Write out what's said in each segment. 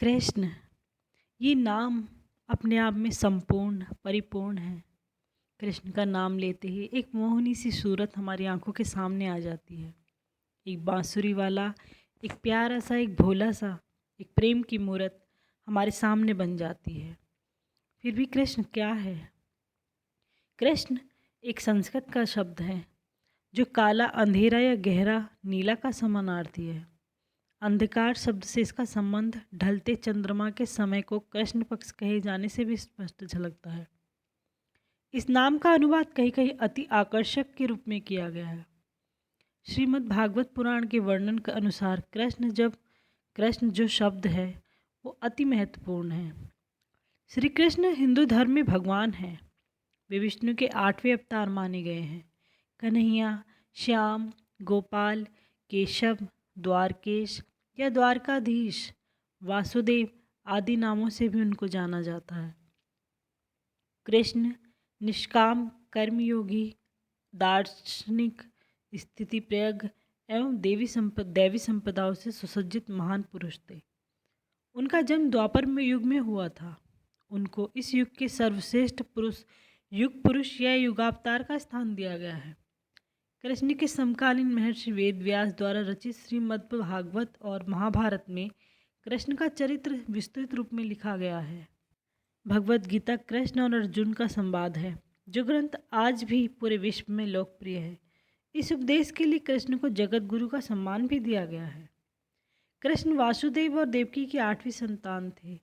कृष्ण, ये नाम अपने आप में संपूर्ण परिपूर्ण है। कृष्ण का नाम लेते ही एक मोहनी सी सूरत हमारी आंखों के सामने आ जाती है। एक बांसुरी वाला, एक प्यारा सा, एक भोला सा, एक प्रेम की मूरत हमारे सामने बन जाती है। फिर भी कृष्ण क्या है? कृष्ण एक संस्कृत का शब्द है जो काला, अंधेरा या गहरा नीला का समानार्थी है। अंधकार शब्द से इसका संबंध ढलते चंद्रमा के समय को कृष्ण पक्ष कहे जाने से भी स्पष्ट झलकता है। इस नाम का अनुवाद कहीं कहीं अति आकर्षक के रूप में किया गया है। श्रीमद् भागवत पुराण के वर्णन के अनुसार कृष्ण जो शब्द है वो अति महत्वपूर्ण है। श्री कृष्ण हिंदू धर्म में भगवान हैं। वे विष्णु के 8वें अवतार माने गए हैं। कन्हैया, श्याम, गोपाल, केशव, द्वारकेश या द्वारकाधीश, वासुदेव आदि नामों से भी उनको जाना जाता है। कृष्ण निष्काम कर्मयोगी, दार्शनिक, स्थिति प्रज्ञ एवं दैवी संपदाओं से सुसज्जित महान पुरुष थे। उनका जन्म द्वापर में युग में हुआ था। उनको इस युग के सर्वश्रेष्ठ पुरुष, युग पुरुष या युगावतार का स्थान दिया गया है। कृष्ण के समकालीन महर्षि वेद व्यास द्वारा रचित श्रीमद् भागवत और महाभारत में कृष्ण का चरित्र विस्तृत रूप में लिखा गया है। भगवत गीता कृष्ण और अर्जुन का संवाद है, जो ग्रंथ आज भी पूरे विश्व में लोकप्रिय है। इस उपदेश के लिए कृष्ण को जगत गुरु का सम्मान भी दिया गया है। कृष्ण वासुदेव और देवकी की 8वीं संतान थे।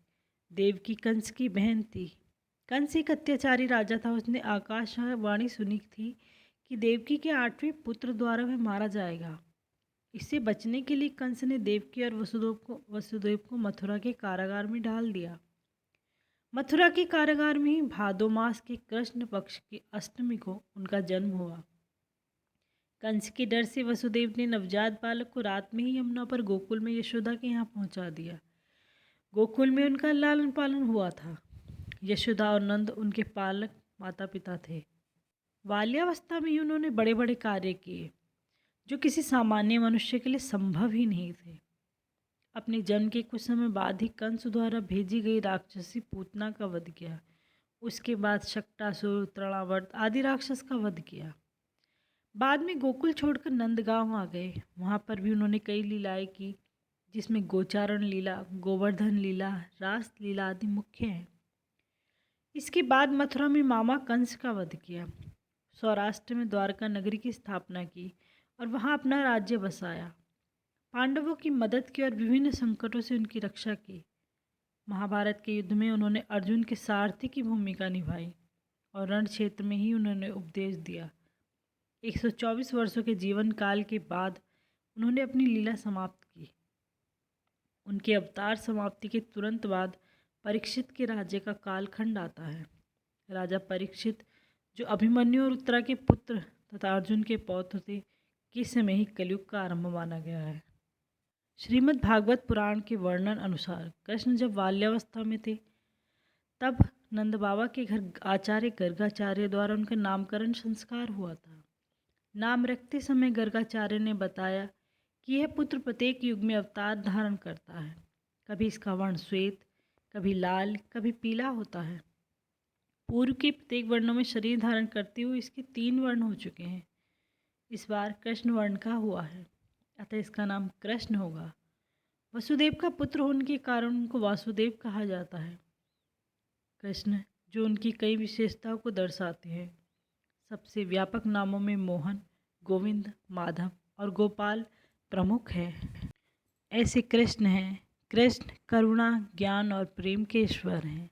देवकी कंस की बहन थी। कंस एक अत्याचारी राजा था। उसने आकाशवाणी सुनी थी कि देवकी के 8वें पुत्र द्वारा वह मारा जाएगा। इससे बचने के लिए कंस ने देवकी और वसुदेव को मथुरा के कारागार में डाल दिया। मथुरा के कारागार में ही भादो मास के कृष्ण पक्ष की अष्टमी को उनका जन्म हुआ। कंस के डर से वसुदेव ने नवजात बालक को रात में ही यमुना पर गोकुल में यशोदा के यहाँ पहुँचा दिया। गोकुल में उनका लालन पालन हुआ था। यशोदा और नंद उनके पालक माता पिता थे। बाल्यावस्था में ही उन्होंने बड़े बड़े कार्य किए जो किसी सामान्य मनुष्य के लिए संभव ही नहीं थे। अपने जन्म के कुछ समय बाद ही कंस द्वारा भेजी गई राक्षसी पूतना का वध किया। उसके बाद शक्टासुर, तृणावर्त आदि राक्षस का वध किया। बाद में गोकुल छोड़कर नंदगांव आ गए। वहाँ पर भी उन्होंने कई लीलाएं की, जिसमें गोचारण लीला, गोवर्धन लीला, रास लीला आदि मुख्य हैं। इसके बाद मथुरा में मामा कंस का वध किया। सौराष्ट्र में द्वारका नगरी की स्थापना की और वहां अपना राज्य बसाया। पांडवों की मदद की और विभिन्न संकटों से उनकी रक्षा की। महाभारत के युद्ध में उन्होंने अर्जुन के सारथी की भूमिका निभाई और रण क्षेत्र में ही उन्होंने उपदेश दिया। 124 वर्षों के जीवन काल के बाद उन्होंने अपनी लीला समाप्त की। उनके अवतार समाप्ति के तुरंत बाद परीक्षित के राज्य का कालखंड आता है। राजा परीक्षित, जो अभिमन्यु और उत्तरा के पुत्र तथा अर्जुन के पौत्र थे, के समय ही कलयुग का आरंभ माना गया है। श्रीमद् भागवत पुराण के वर्णन अनुसार कृष्ण जब बाल्यावस्था में थे, तब नंद बाबा के घर आचार्य गर्गाचार्य द्वारा उनका नामकरण संस्कार हुआ था। नाम रखते समय गर्गाचार्य ने बताया कि यह पुत्र प्रत्येक युग में अवतार धारण करता है। कभी इसका वर्ण श्वेत, कभी लाल, कभी पीला होता है। पूर्व के प्रत्येक वर्णों में शरीर धारण करते हुए इसके 3 वर्ण हो चुके हैं। इस बार कृष्ण वर्ण का हुआ है, अतः इसका नाम कृष्ण होगा। वसुदेव का पुत्र होने के कारण उनको वासुदेव कहा जाता है। कृष्ण, जो उनकी कई विशेषताओं को दर्शाते हैं। सबसे व्यापक नामों में मोहन, गोविंद, माधव और गोपाल प्रमुख हैं। ऐसे कृष्ण हैं। कृष्ण करुणा, ज्ञान और प्रेम के ईश्वर हैं।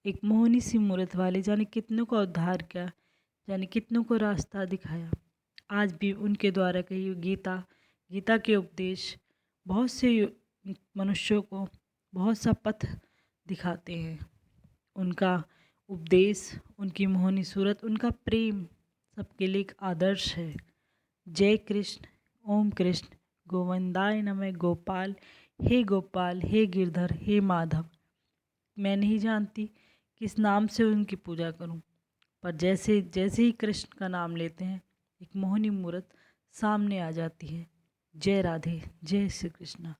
एक मोहनी सी मूर्त वाले, जाने कितनों का उद्धार किया, जाने कितनों को रास्ता दिखाया। आज भी उनके द्वारा कही गीता के उपदेश बहुत से मनुष्यों को बहुत सा पथ दिखाते हैं। उनका उपदेश, उनकी मोहनी सूरत, उनका प्रेम सबके लिए एक आदर्श है। जय कृष्ण, ओम कृष्ण, गोविंदाय नमः। गोपाल, हे गिरधर, हे माधव। मैं नहीं जानती किस नाम से उनकी पूजा करूं, पर जैसे जैसे ही कृष्ण का नाम लेते हैं, एक मोहनी मूर्त सामने आ जाती है। जय राधे, जय श्री कृष्ण।